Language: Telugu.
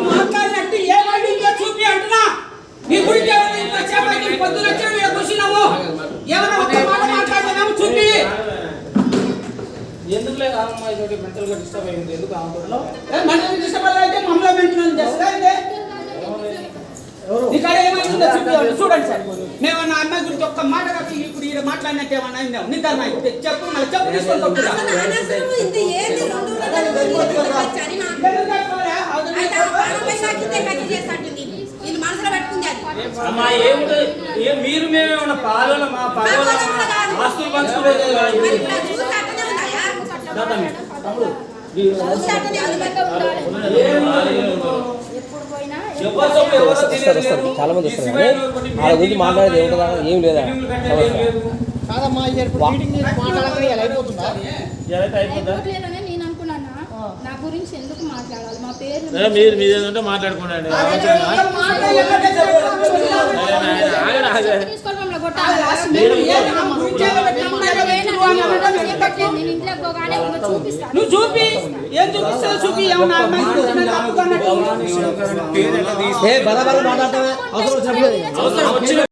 మాట్లాడినట్టు ఏ వాడితో చూపి అంటున్నా నీ గురించి ఏమైనా చేపట్టి పొద్దున వచ్చి కూర్చున్నాము ఏమైనా ఒక మాట మాట్లాడుతున్నాము చూపి ఎందుకు లేదు అమ్మాయి తోటి మెంటల్ గా డిస్టర్బ్ అయింది ఎందుకు ఆమెతో మెంటల్ డిస్టర్బ్ అయితే మమ్మల్ని మెయింటెనెన్స్ చేస్తారా ఇక్కడ ఏమైందో చూడండి సార్ మేము నా అమ్మాయి గురించి ఒక్క మాట కాదు ఇప్పుడు ఈడ మాట్లాడినట్టు ఏమన్నా అయిందా నిద్ర చెప్పు మళ్ళీ చెప్పు తీసుకొని మీరు మేమేమన్నా పాలన మా పాలన ఆస్తులు పంచుకోలేదు తమ్ముడు చాలా మంది వస్తారు కానీ వాళ్ళ గురించి మాట్లాడేది ఏముంటుందా ఏం లేదా నేను అనుకున్నానా నా గురించి ఎందుకు మాట్లాడాలి మా పేరు మీరు మీదేంటే మాట్లాడుకోండి నువ్వు చూపి ఏం చూపిస్తావు చూపి ఏమన్నా మాట్లాడతావే అవసరం వచ్చినప్పుడు